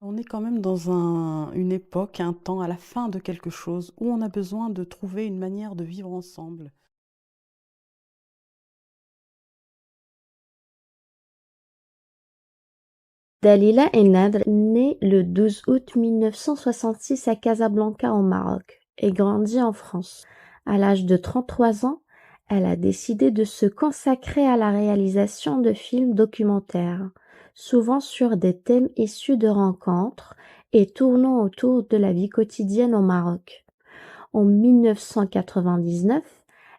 On est quand même dans une époque, un temps, à la fin de quelque chose, où on a besoin de trouver une manière de vivre ensemble. Dalila El-Nadr naît le 12 août 1966 à Casablanca au Maroc et grandit en France. À l'âge de 33 ans, elle a décidé de se consacrer à la réalisation de films documentaires, souvent sur des thèmes issus de rencontres et tournant autour de la vie quotidienne au Maroc. En 1999,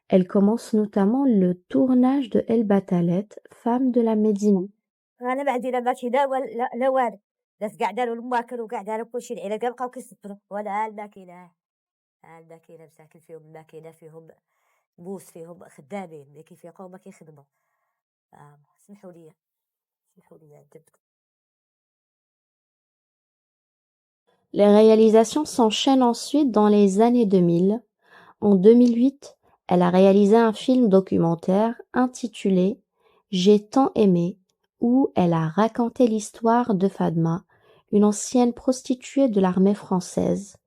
elle commence notamment le tournage de El Batalet, femme de la Médina. أنا ما عندي لا ماكينة لا والو، ناس قاعدة له الماكل وقاعدة له كل شي، العيلة بقاو كيصبروا ولا الماكينة، الماكينة مساكن فيهم الماكينة فيهم بوس فيهم خدامين ملي كيفيقوا ما كيخدموا، سمحوا لي عن جدكم. Les réalisations s'enchaînent ensuite dans les années 2000. En 2008, elle a réalisé un film documentaire intitulé J'ai tant aimé, où elle a raconté l'histoire de Fadma, une ancienne prostituée de l'armée française.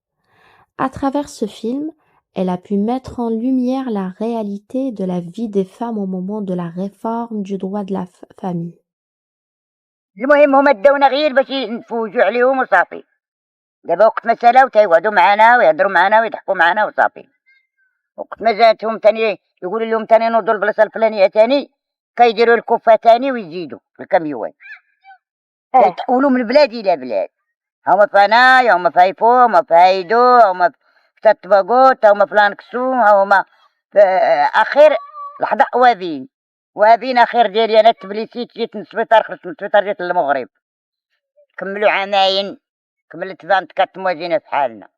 À travers ce film, elle a pu mettre en lumière la réalité de la vie des femmes au moment de la réforme du droit de la famille. المهم هما داونا غير باش نفوجوا عليهم وصافي. دابا وقت ما سالاو تيقعدوا معنا ويهضروا معنا ويضحكوا معنا وصافي. وقت ما جاتهم تاني يقولوا لهم تاني نوضوا البلاصه الفلانيه تاني كيديروا الكفه تاني ويزيدوا في الكاميوان. كيتحولوا من بلاد الى بلاد. هما في هنايا هما في هايفو هما في هايدو هما في تطباقوت هما في لانكسو هما في اخر لحظه وابين اخر ديالي انا تبليسيت جيت من السبيطار خرجت من السبيطار جيت للمغرب كملوا عامين كملت 24 mois في حالنا.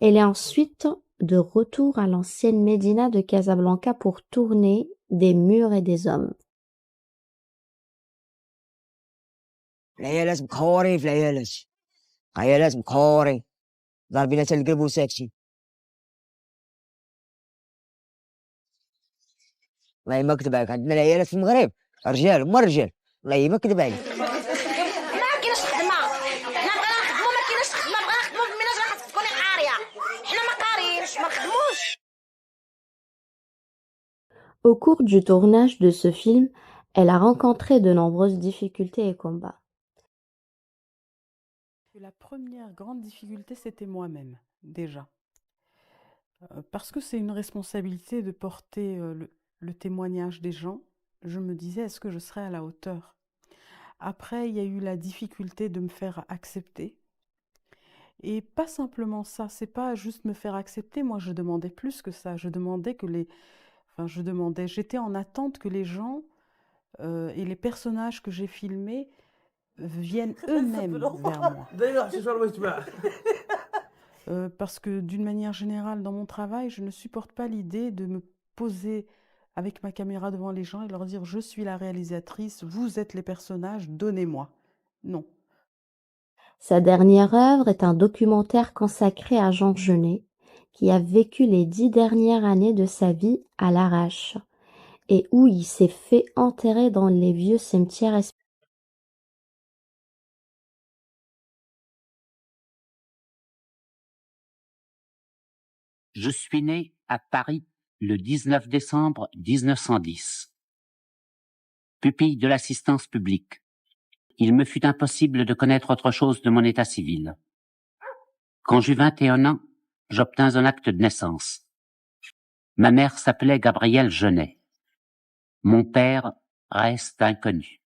Elle est ensuite de retour à l'ancienne Médina de Casablanca pour tourner Des murs et des hommes. العيالات مقهورين في عيالات مقهورين ضاربين حتى القلب وساكتين. والله ما كذب عليك عندنا العيالات في المغرب رجال هما الرجال والله ما كذب عليك. ما كاينش خدمه حنا بغينا نخدمو ما كاينش خدمه بغينا نخدمو بالميناج راه تكوني قاريه حنا ما قاريينش ما نخدموش. Au cours du tournage de ce film, elle a rencontré de nombreuses difficultés et combats. La première grande difficulté, c'était moi-même, déjà. Parce que c'est une responsabilité de porter le témoignage des gens. Je me disais, est-ce que je serai à la hauteur? Après, il y a eu la difficulté de me faire accepter. Et pas simplement ça, c'est pas juste me faire accepter. Moi, je demandais plus que ça. Je demandais que j'étais en attente que les gens et les personnages que j'ai filmés viennent eux-mêmes vers moi. Parce que d'une manière générale, dans mon travail, je ne supporte pas l'idée de me poser avec ma caméra devant les gens et leur dire « Je suis la réalisatrice, vous êtes les personnages, donnez-moi ». Non. Sa dernière œuvre est un documentaire consacré à Jean Genet, qui a vécu les 10 dernières années de sa vie à l'arrache, et où il s'est fait enterrer dans les vieux cimetières. Je suis né à Paris le 19 décembre 1910. Pupille de l'assistance publique. Il me fut impossible de connaître autre chose de mon état civil. Quand j'eus 21 ans, j'obtins un acte de naissance. Ma mère s'appelait Gabrielle Genet. Mon père reste inconnu.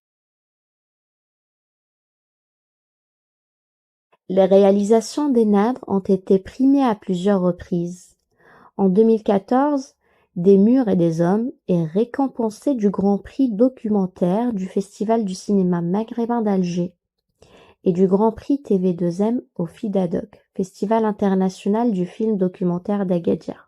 Les réalisations d'Enad ont été primées à plusieurs reprises. En 2014, Des murs et des hommes est récompensé du Grand Prix documentaire du Festival du cinéma maghrébin d'Alger et du Grand Prix TV2M au FIDADOC, Festival international du film documentaire d'Agadir.